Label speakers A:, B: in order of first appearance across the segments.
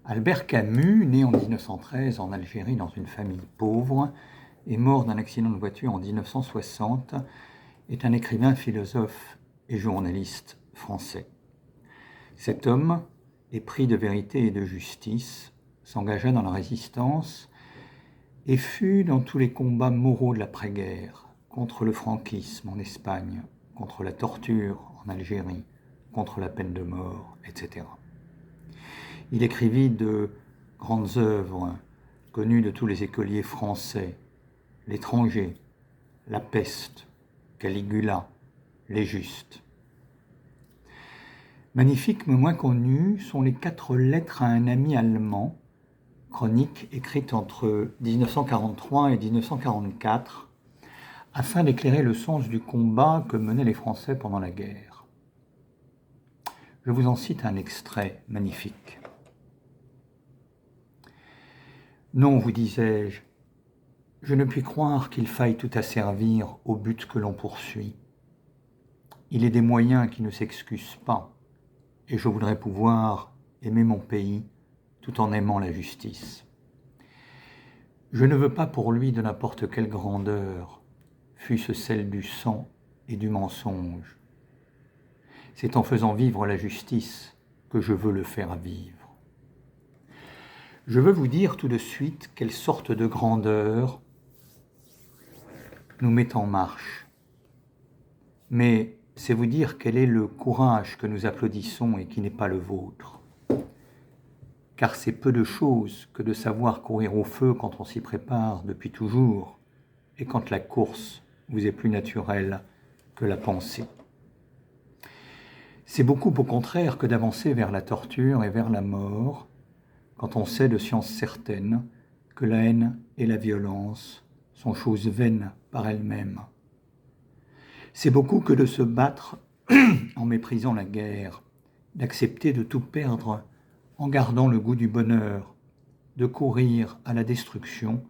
A: Albert Camus, né en 1913 en Algérie dans une famille pauvre et mort d'un accident de voiture en 1960, est un écrivain, philosophe et journaliste français. Cet homme, épris de vérité et de justice, s'engagea dans la résistance et fut dans tous les combats moraux de l'après-guerre, contre le franquisme en Espagne, contre la torture en Algérie, contre la peine de mort, etc. Il écrivit de grandes œuvres connues de tous les écoliers français: L'étranger, La peste, Caligula, Les Justes. Magnifiques mais moins connues sont les 4 lettres à un ami allemand, chronique écrite entre 1943 et 1944, afin d'éclairer le sens du combat que menaient les Français pendant la guerre. Je vous en cite un extrait magnifique. Non, vous disais-je, je ne puis croire qu'il faille tout asservir au but que l'on poursuit. Il est des moyens qui ne s'excusent pas, et je voudrais pouvoir aimer mon pays tout en aimant la justice. Je ne veux pas pour lui de n'importe quelle grandeur, fût-ce celle du sang et du mensonge. C'est en faisant vivre la justice que je veux le faire vivre. Je veux vous dire tout de suite quelle sorte de grandeur nous met en marche. Mais c'est vous dire quel est le courage que nous applaudissons et qui n'est pas le vôtre. Car c'est peu de choses que de savoir courir au feu quand on s'y prépare depuis toujours et quand la course vous est plus naturelle que la pensée. C'est beaucoup au contraire que d'avancer vers la torture et vers la mort quand on sait de science certaine que la haine et la violence sont choses vaines par elles-mêmes. C'est beaucoup que de se battre en méprisant la guerre, d'accepter de tout perdre en gardant le goût du bonheur, de courir à la destruction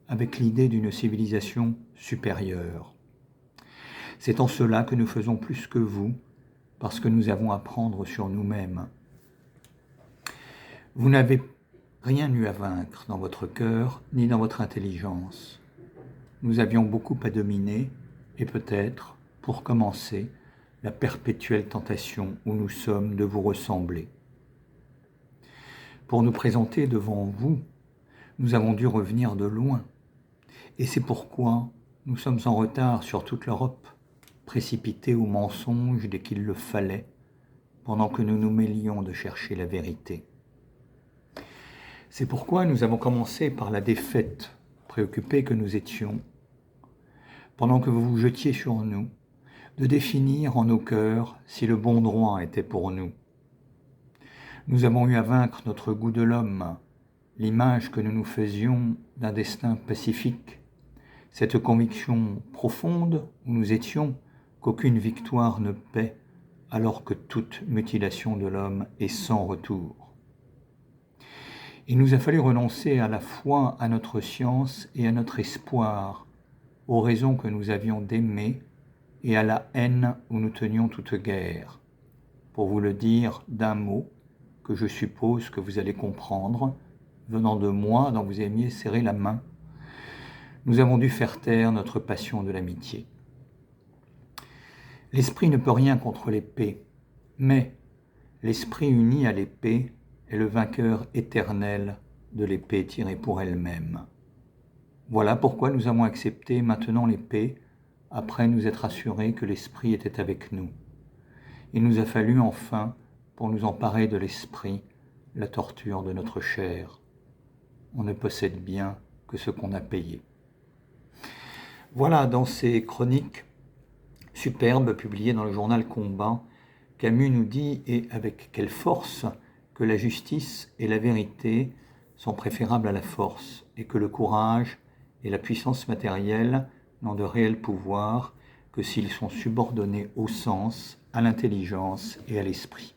A: avec l'idée d'une civilisation supérieure. C'est en cela que nous faisons plus que vous, parce que nous avons à prendre sur nous-mêmes. Vous n'avez rien eu à vaincre dans votre cœur ni dans votre intelligence. Nous avions beaucoup à dominer et peut-être, pour commencer, la perpétuelle tentation où nous sommes de vous ressembler. Pour nous présenter devant vous, nous avons dû revenir de loin. Et c'est pourquoi nous sommes en retard sur toute l'Europe, précipités au mensonge dès qu'il le fallait, pendant que nous nous mêlions de chercher la vérité. C'est pourquoi nous avons commencé par la défaite, préoccupés que nous étions, pendant que vous vous jetiez sur nous, de définir en nos cœurs si le bon droit était pour nous. Nous avons eu à vaincre notre goût de l'homme, l'image que nous nous faisions d'un destin pacifique, cette conviction profonde où nous étions qu'aucune victoire ne paie, alors que toute mutilation de l'homme est sans retour. Il nous a fallu renoncer à la foi à notre science et à notre espoir, aux raisons que nous avions d'aimer et à la haine où nous tenions toute guerre. Pour vous le dire d'un mot que je suppose que vous allez comprendre, venant de moi dont vous aimiez serrer la main, nous avons dû faire taire notre passion de l'amitié. L'esprit ne peut rien contre l'épée, mais l'esprit uni à l'épée est le vainqueur éternel de l'épée tirée pour elle-même. Voilà pourquoi nous avons accepté maintenant l'épée, après nous être assurés que l'esprit était avec nous. Il nous a fallu enfin, pour nous emparer de l'esprit, la torture de notre chair. On ne possède bien que ce qu'on a payé. Voilà, dans ces chroniques superbes publiées dans le journal Combat, Camus nous dit, et avec quelle force, que la justice et la vérité sont préférables à la force et que le courage et la puissance matérielle n'ont de réel pouvoir que s'ils sont subordonnés au sens, à l'intelligence et à l'esprit.